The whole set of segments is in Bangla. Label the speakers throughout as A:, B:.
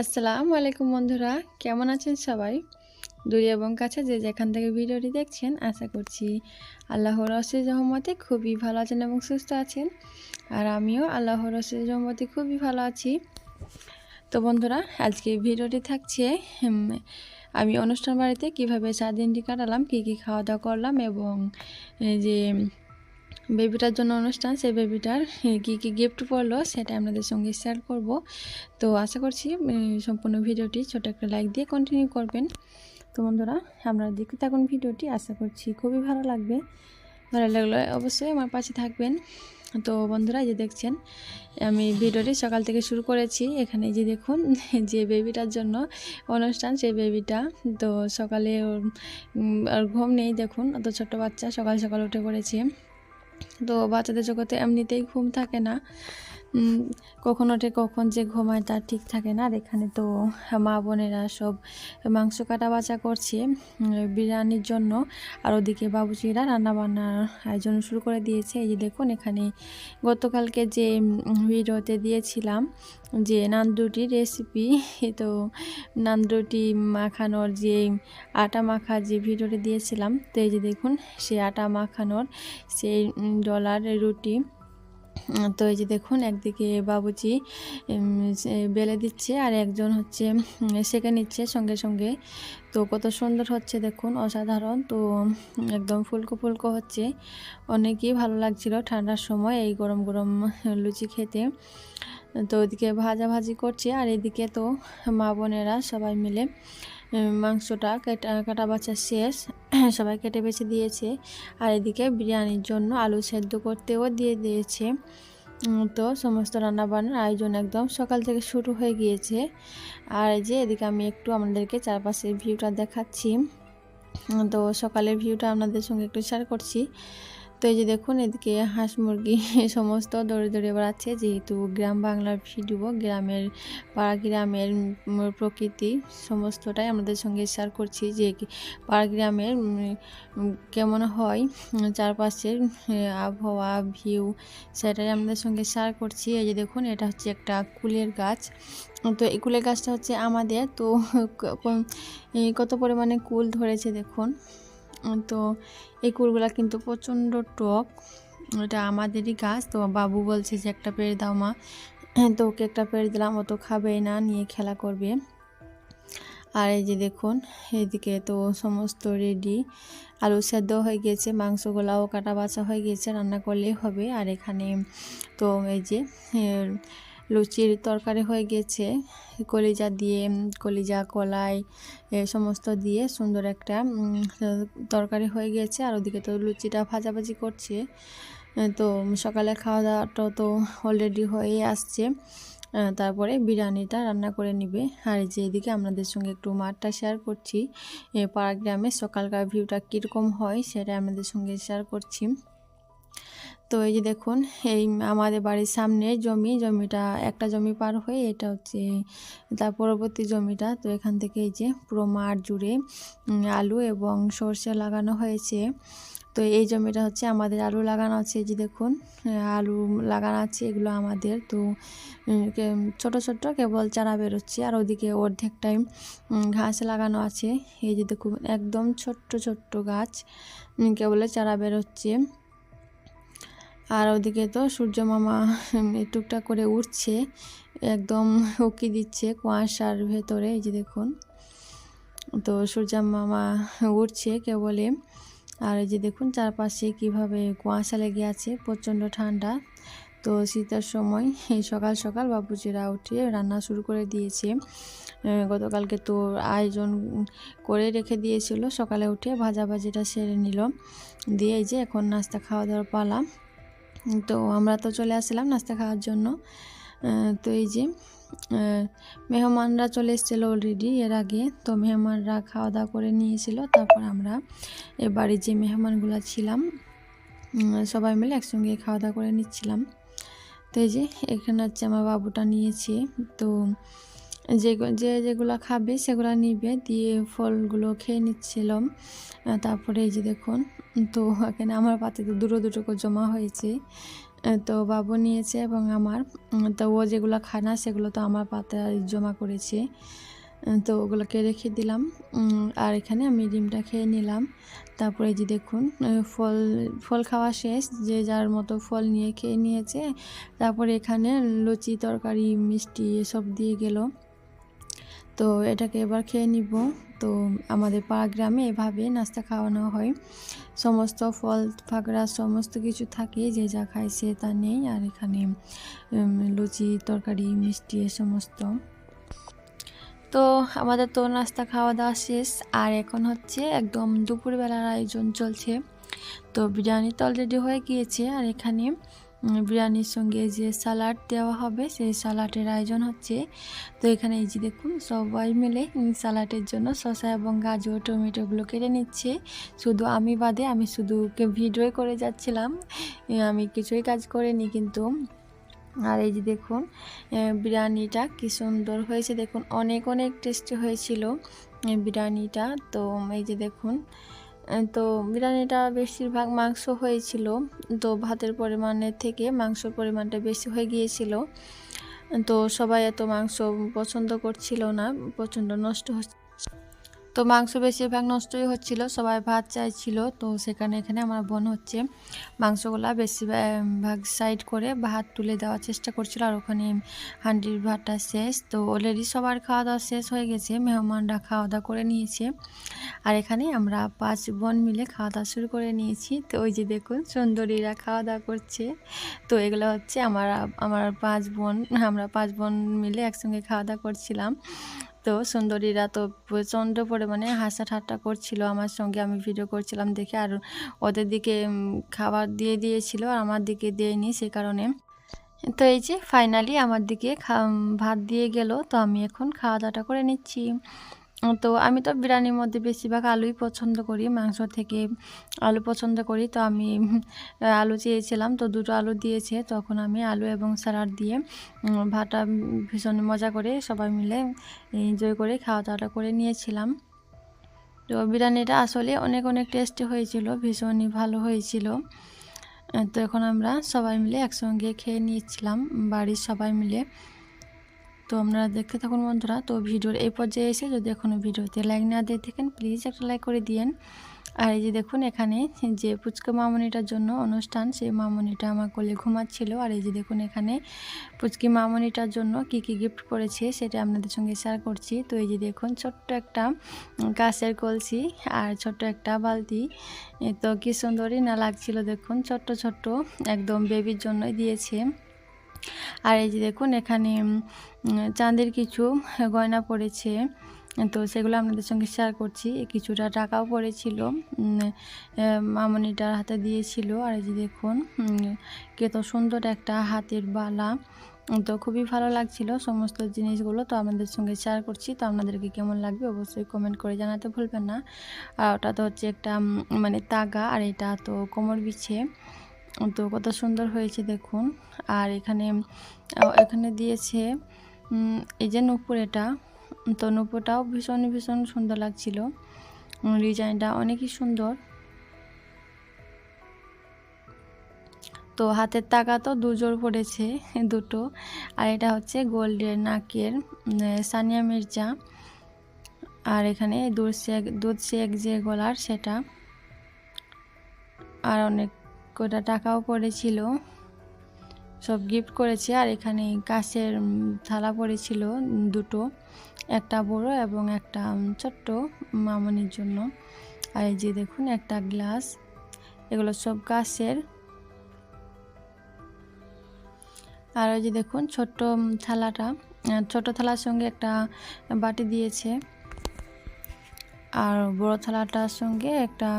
A: আসসালামু আলাইকুম বন্ধুরা, কেমন আছেন সবাই? দূরে এবং কাছে যে যেখান থেকে ভিডিওটি দেখছেন, আশা করছি আল্লাহর অশেষ রহমতে খুবই ভালো আছেন এবং সুস্থ আছেন। আর আমিও আল্লাহর অশেষ রহমতে খুবই ভালো আছি। তো বন্ধুরা, আজকে ভিডিওটি থাকছে আমি অনুষ্ঠান বাড়িতে কিভাবে 4 দিনটি কাটালাম, কী খাওয়া দাওয়া করলাম এবং যে বেবিটার জন্য অনুষ্ঠান, সেই বেবিটার কী গিফট পড়লো সেটা আপনাদের সঙ্গে শেয়ার করব। তো আশা করছি সম্পূর্ণ ভিডিওটি ছোট একটা লাইক দিয়ে কন্টিনিউ করবেন। তো বন্ধুরা, আমরা দেখতে থাকুন ভিডিওটি, আশা করছি খুবই ভালো লাগবে। ভালো লাগলে অবশ্যই আমার পাশে থাকবেন। তো বন্ধুরা, যে দেখছেন আমি ভিডিওটি সকাল থেকে শুরু করেছি। এখানে যে দেখুন যে বেবিটার জন্য অনুষ্ঠান, সেই বেবিটা তো সকালে আর ঘুম নেই, দেখুন অত ছোট্ট বাচ্চা সকাল সকাল উঠে পড়েছে। তো বাচ্চাদের জগতে এমনিতেই ঘুম থাকে না, কখন ওঠে কখন যে ঘুমায় তার ঠিক থাকে না। আর এখানে তো মা বোনেরা সব মাংস কাটা বাছা করছে বিরিয়ানির জন্য, আর ওদিকে বাবুচিরা রান্নাবান্নার আয়োজন শুরু করে দিয়েছে। এই যে দেখুন, এখানে গতকালকে যে ভিডিওতে দিয়েছিলাম যে নানরুটির রেসিপি, তো নানরুটি মাখানোর যে আটা মাখার যে ভিডিওটি দিয়েছিলাম, তো এই যে দেখুন সেই আটা মাখানোর সেই ডলার রুটি। তো এই যে দেখুন, একদিকে বাবুচি বেলে দিচ্ছে আর একজন হচ্ছে সেঁকে নিচ্ছে সঙ্গে সঙ্গে। তো কত সুন্দর হচ্ছে দেখুন, অসাধারণ। তো একদম ফুলকো ফুলকো হচ্ছে, অনেকই ভালো লাগছিল ঠান্ডার সময় এই গরম গরম লুচি খেতে। তো ওইদিকে ভাজাভাজি করছে আর এদিকে তো মা বোনেরা সবাই মিলে মাংসটা কাটা বাছা শেষ, সবাই কেটে বেছে দিয়েছে। আর এদিকে বিরিয়ানির জন্য আলু সেদ্ধ করতেও দিয়ে দিয়েছে। তো সমস্ত রান্নাবান্নার আয়োজন একদম সকাল থেকে শুরু হয়ে গিয়েছে। আর এই যে এদিকে আমি একটু আপনাদেরকে চারপাশের ভিউটা দেখাচ্ছি। তো সকালের ভিউটা আপনাদের সঙ্গে একটু শেয়ার করছি। তো এই যে দেখুন, এদিকে হাঁস মুরগি সমস্ত দৌড়ে দৌড়ে বেড়াচ্ছে, যেহেতু গ্রাম বাংলার ভিডিও, গ্রামের পাড়া গ্রামের প্রকৃতি সমস্তটাই আমাদের সঙ্গে শেয়ার করছি, যে পাড়া গ্রামের কেমন হয় চারপাশের আবহাওয়া ভিউ, সেটাই আমাদের সঙ্গে শেয়ার করছি। এই যে দেখুন, এটা হচ্ছে একটা কুলের গাছ। তো এই কুলের গাছটা হচ্ছে আমাদের, তো কত পরিমাণে কুল ধরেছে দেখুন। তো এই কুলগুলা কিন্তু প্রচণ্ড টক, এটা আমাদেরই গাছ। তো বাবু বলছে যে একটা পেড়ে দাও মা, তো ওকে একটা পেড়ে দিলাম, ও তো খাবেই না, নিয়ে খেলা করবে। আর এই যে দেখুন, এদিকে তো সমস্ত রেডি, আলু সেদ্ধ হয়ে গেছে, মাংসগুলাও কাটা বাছা হয়ে গেছে, রান্না করলেই হবে। আর এখানে তো এই যে লুচির তরকারি হয়ে গেছে, কলিজা দিয়ে, কলিজা কলাই সমস্ত দিয়ে সুন্দর একটা তরকারি হয়ে গেছে। আর ওদিকে তো লুচিটা ভাজাভাজি করছে। তো সকালে খাওয়া দাওয়াটা তো অলরেডি হয়ে আসছে, তারপরে বিরিয়ানিটা রান্না করে নিবে। আর যে এদিকে আপনাদের সঙ্গে একটু মাঠটা শেয়ার করছি, পাড়া গ্রামে সকালকার ভিউটা কীরকম হয় সেটা আপনাদের সঙ্গে শেয়ার করছি। তো এই যে দেখুন, এই আমাদের বাড়ির সামনে জমিটা একটা জমি পার হয়ে এটা হচ্ছে তার পরবর্তী জমিটা। তো এখান থেকে এই যে পুরো মাঠ জুড়ে আলু এবং সর্ষে লাগানো হয়েছে। তো এই জমিটা হচ্ছে আমাদের, আলু লাগানো আছে, এই যে দেখুন আলু লাগানো আছে, এগুলো আমাদের। তো ছোট ছোট কেবল চারা বেরোচ্ছে, আর ওদিকে অর্ধেকটাই ঘাস লাগানো আছে। এই যে দেখুন, একদম ছোট্ট ছোট্ট গাছ, কেবল চারা বেরোচ্ছে। আর ওদিকে তো সূর্য মামা টুকটাক করে উঠছে, একদম উকি দিচ্ছে কুয়াশার ভেতরে। এই যে দেখুন, তো সূর্য মামা উঠছে কেবলে। আর এই যে দেখুন চারপাশে কিভাবে কুয়াশা লেগে আছে, প্রচণ্ড ঠান্ডা। তো শীতের সময় এই সকাল সকাল বাবুজিরা উঠে রান্না শুরু করে দিয়েছে। গতকালকে তো আয়োজন করে রেখে দিয়েছিল, সকালে উঠে ভাজাভাজিটা সেরে নিল, দিয়ে এই যে এখন নাস্তা খাওয়া দাওয়ার পালা। তো আমরা তো চলে আসলাম নাস্তা খাওয়ার জন্য। তো এই যে মেহমানরা চলে এসেছিল অলরেডি এর আগে, তো মেহমানরা খাওয়া দাওয়া করে নিয়েছিল, তারপর আমরা বাড়ির যে মেহমানগুলো ছিলাম সবাই মিলে একসঙ্গে খাওয়া দাওয়া করে নিচ্ছিলাম। তো এই যে এখানে হচ্ছে আমার বাবুটা নিয়েছে, তো যেগুলো খাবে সেগুলো নিবে, দিয়ে ফলগুলো খেয়ে নিচ্ছিলাম। তারপরে এই যে দেখুন, তো এখানে আমার পাতে তো দুটো দুটো করে জমা হয়েছে, তো বাবু নিয়েছে এবং আমার তো ও যেগুলো খায় না সেগুলো তো আমার পাতায় জমা করেছে। তো ওগুলোকে রেখে দিলাম। আর এখানে আমি ডিমটা খেয়ে নিলাম। তারপরে যে দেখুন ফল ফল খাওয়া শেষ, যে যার মতো ফল নিয়ে খেয়ে নিয়েছে। তারপরে এখানে লুচি তরকারি মিষ্টি এসব দিয়ে গেল। তো এটাকে এবার খেয়ে নিব। তো আমাদের পাড়া গ্রামে এভাবে নাস্তা খাওয়ানো হয়। সমস্ত ফল ফাকড়া সমস্ত কিছু থাকে, যে যা খায় সে তা নেই। আর এখানে লুচি তরকারি মিষ্টি এ সমস্ত। তো আমাদের তো নাস্তা খাওয়া দাওয়া শেষ, আর এখন হচ্ছে একদম দুপুরবেলার আয়োজন চলছে। তো বিরিয়ানি তো অলরেডি হয়ে গিয়েছে, আর এখানে বিরিয়ানির সঙ্গে যে সালাড দেওয়া হবে সেই সালাডের আয়োজন হচ্ছে। তো এখানে এই যে দেখুন সবাই মিলে সালাডের জন্য শসা এবং গাজর টমেটোগুলো কেটে নিচ্ছে। শুধু আমি বাদে, আমি শুধু ভিডিও করে যাচ্ছিলাম, আমি কিছুই কাজ করিনি কিন্তু। আর এই যে দেখুন বিরিয়ানিটা কি সুন্দর হয়েছে, দেখুন অনেক অনেক টেস্টি হয়েছিল বিরিয়ানিটা। তো এই যে দেখুন, তো বিরিয়ানিটা বেশিরভাগ মাংস হয়েছিল, তো ভাতের পরিমাণের থেকে মাংসর পরিমাণটা বেশি হয়ে গিয়েছিল। তো সবাই এত মাংস পছন্দ করছিল না, প্রচণ্ড নষ্ট হচ্ছে। তো মাংস বেশিরভাগ নষ্টই হচ্ছিল, সবাই ভাত চাইছিল। তো এখানে আমার বোন হচ্ছে মাংসগুলা বেশিরভাগ সাইড করে ভাত তুলে দেওয়ার চেষ্টা করছিল। আর ওখানে হান্ডির ভাতটা শেষ, তো অলরেডি সবার খাওয়া দাওয়া শেষ হয়ে গেছে, মেহমানরা খাওয়া দাওয়া করে নিয়েছে। আর এখানে আমরা 5 বোন মিলে খাওয়া দাওয়া শুরু করে নিয়েছি। তো ওই যে দেখুন সুন্দরীরা খাওয়া দাওয়া করছে। তো এগুলো হচ্ছে আমার 5 বোন, আমরা 5 বোন মিলে একসঙ্গে খাওয়া দাওয়া করছিলাম। তো সুন্দরীরা তো প্রচণ্ড পরিমাণে হাসা ঠাট্টা করছিল আমার সঙ্গে, আমি ভিডিও করছিলাম দেখে। আর ওদের দিকে খাবার দিয়ে দিয়েছিল আর আমার দিকে দেয়নি, সে কারণে। তো এই যে ফাইনালি আমার দিকে ভাত দিয়ে গেল। তো আমি এখন খাওয়া দাওয়াটা করে নিচ্ছি। তো আমি তো বিরিয়ানির মধ্যে বেশিরভাগ আলুই পছন্দ করি, মাংস থেকে আলু পছন্দ করি। তো আমি আলু চেয়েছিলাম, তো 2টো আলু দিয়েছে, তখন আমি আলু এবং স্যালাড দিয়ে ভাতটা ভীষণ মজা করে সবাই মিলে এনজয় করে খাওয়া দাওয়াটা করে নিয়েছিলাম। তো বিরিয়ানিটা আসলে অনেক অনেক টেস্টি হয়েছিল, ভীষণই ভালো হয়েছিল। তো এখন আমরা সবাই মিলে একসঙ্গে খেয়ে নিয়েছিলাম বাড়ির সবাই মিলে। তো আপনারা দেখতে থাকুন বন্ধুরা। তো ভিডিওর এই পর্যায়ে এসে যদি এখনও ভিডিওতে লাইক না দিয়ে থাকেন প্লিজ একটা লাইক করে দিয়েন। আর এই যে দেখুন এখানে যে পুচকা মামনিটার জন্য অনুষ্ঠান, সেই মামনিটা আমার কোলে ঘুমাচ্ছিল। আর এই যে দেখুন এখানে পুচকি মামনিটার জন্য কি কি গিফট করেছে সেটা আপনাদের সঙ্গে শেয়ার করছি। তো এই যে দেখুন ছোট্ট একটা কাঁচের কলসি আর ছোট্ট একটা বালতি। তো কি সুন্দরই না লাগছিল দেখুন, ছোট্ট ছোট্ট একদম বেবির জন্যই দিয়েছে। আর এই যে দেখুন এখানে চাঁদের কিছু গয়না পড়েছে, তো সেগুলো আপনাদের সঙ্গে শেয়ার করছি। কিছুটা টাকাও পড়েছিল, মামনিটার হাতে দিয়েছিল। আর এই যে দেখুন কত সুন্দর একটা হাতের বালা, তো খুবই ভালো লাগছিল সমস্ত জিনিসগুলো। তো আপনাদের সঙ্গে শেয়ার করছি, তো আপনাদেরকে কেমন লাগবে অবশ্যই কমেন্ট করে জানাতে ভুলবেন না। আর ওটা তো হচ্ছে একটা মানে তাগা, আর এটা তো কোমর বিছে। তো কত সুন্দর হয়েছে দেখুন। আর এখানে দিয়েছে এই যে নূপুর, এটা তো নূপুরটাও ভীষণ ভীষণ সুন্দর লাগছিল, ডিজাইনটা অনেকই সুন্দর। তো হাতের তাকা তো 2 জোড় পড়েছে, 2টো। আর এটা হচ্ছে গোল্ডের নাকের সানিয়া মির্জা। আর এখানে দুধ শেক যে গলার সেটা। আর অনেক কটা টাকাও পড়েছিল, সব গিফট করেছে। আর এখানে কাঁচের থালা পড়েছিল 2টো, একটা বড় এবং একটা ছোট্ট মামনির জন্য। আর এই যে দেখুন একটা গ্লাস, এগুলো সব কাঁচের। আর ওই যে দেখুন ছোট্ট থালাটা, ছোট থালার সঙ্গে একটা বাটি দিয়েছে, আর বড় থালাটার সঙ্গে একটা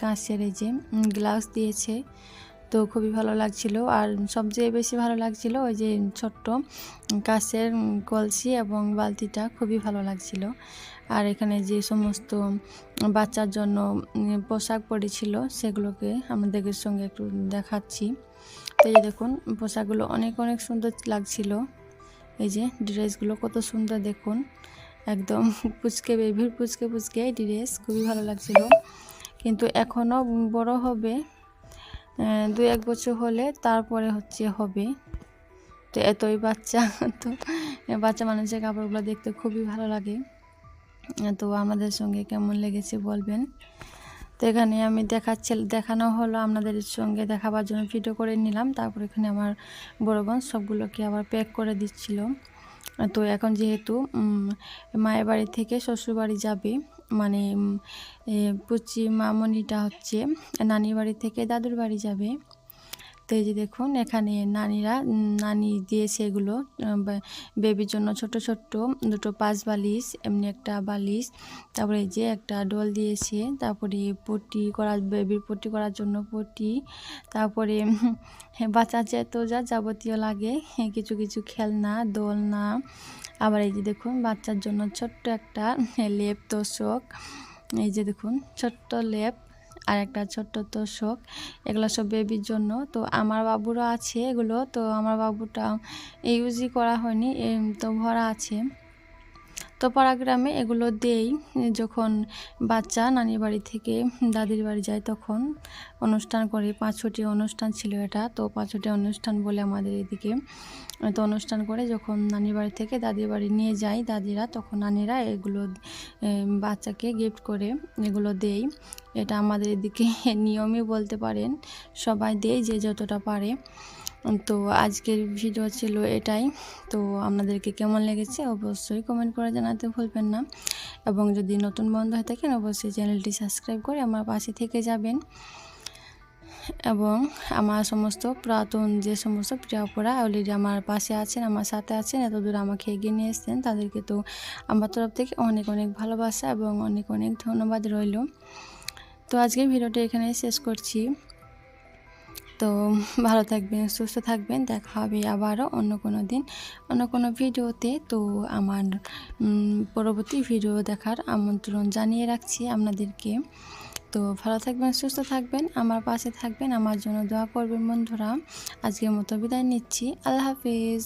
A: কাঁচের এই যে গ্লাস দিয়েছে। তো খুবই ভালো লাগছিল। আর সবচেয়ে বেশি ভালো লাগছিল ওই যে ছোট্ট কাঁচের কলসি এবং বালতিটা, খুবই ভালো লাগছিল। আর এখানে যে সমস্ত বাচ্চার জন্য পোশাক পরেছিল সেগুলোকে আমাদের সঙ্গে একটু দেখাচ্ছি। তো এই দেখুন পোশাকগুলো অনেক অনেক সুন্দর লাগছিল, এই যে ড্রেসগুলো কত সুন্দর দেখুন, একদম পুচকে বেবির পুচকে ড্রেস, খুবই ভালো লাগছিল। কিন্তু এখনও বড় হবে, 2-1 বছর হলে তারপরে হবে। তো এতই বাচ্চা তো বাচ্চা মানুষের কাপড়গুলো দেখতে খুবই ভালো লাগে। তো আমাদের সঙ্গে কেমন লেগেছে বলবেন। তো এখানে আমি দেখানো হলো আপনাদের সঙ্গে দেখাবার জন্য ভিডিও করে নিলাম। তারপর এখানে আমার বড় বোন সবগুলোকে আবার প্যাক করে দিচ্ছিল। তো এখন যেহেতু মায়ের বাড়ি থেকে শ্বশুর বাড়ি যাবে, মানে পুচি মামনিটা নানির বাড়ি থেকে দাদুর বাড়ি যাবে। তো এই যে দেখুন এখানে নানি দিয়েছে এগুলো বেবির জন্য ছোট ছোট্ট 2টো 5 বালিশ, এমনি একটা বালিশ, তারপরে এই যে একটা ডল দিয়েছে, তারপরে বেবির পটি করার জন্য পটি, তারপরে বাচ্চা তো যাবতীয় লাগে কিছু কিছু খেলনা, দোলনা। আবার এই যে দেখুন বাচ্চার জন্য ছোট্ট একটা লেপ তোষক, এই যে দেখুন ছোট্ট লেপ আর একটা ছোট্ট তোষক, এগুলো সব বেবির জন্য। তো আমার বাবুরও আছে এগুলো, তো আমার বাবুটা ইউজই করা হয়নি, তো ভরা আছে। তো পাড়াগ্রামে এগুলো দেই যখন বাচ্চা নানির বাড়ি থেকে দাদির বাড়ি যায়, তখন অনুষ্ঠান করে। 5-6টি অনুষ্ঠান ছিল এটা, তো 5-6টি অনুষ্ঠান বলে আমাদের এদিকে। তো অনুষ্ঠান করে যখন নানির বাড়ি থেকে দাদির বাড়ি নিয়ে যায় দাদিরা, তখন নানিরা এগুলো বাচ্চাকে গিফট করে এগুলো দেই। এটা আমাদের এদিকে নিয়মই বলতে পারেন, সবাই দেয় যে যতটা পারে। তো আজকের ভিডিও ছিল এটাই। তো আপনাদেরকে কেমন লেগেছে অবশ্যই কমেন্ট করে জানাতে ভুলবেন না, এবং যদি নতুন বন্ধু হয়ে থাকেন অবশ্যই চ্যানেলটি সাবস্ক্রাইব করে আমার পাশে থেকে যাবেন। এবং আমার সমস্ত পুরাতন যে সমস্ত প্রিয়পরা অলরেডি আমার পাশে আছেন, আমার সাথে আছেন, এতদূর আমাকে এগিয়ে নিয়ে এসছেন, তাদেরকে তো আমার তরফ থেকে অনেক অনেক ভালোবাসা এবং অনেক অনেক ধন্যবাদ রইল। তো আজকের ভিডিওটা এখানে শেষ করছি। তো ভালো থাকবেন, সুস্থ থাকবেন, দেখা হবে আবারও অন্য কোনো দিন অন্য কোনো ভিডিওতে। তো আমার পরবর্তী ভিডিও দেখার আমন্ত্রণ জানিয়ে রাখছি আপনাদেরকে। তো ভালো থাকবেন, সুস্থ থাকবেন, আমার পাশে থাকবেন, আমার জন্য দোয়া করবেন বন্ধুরা। আজকের মতো বিদায় নিচ্ছি, আল্লাহ হাফেজ।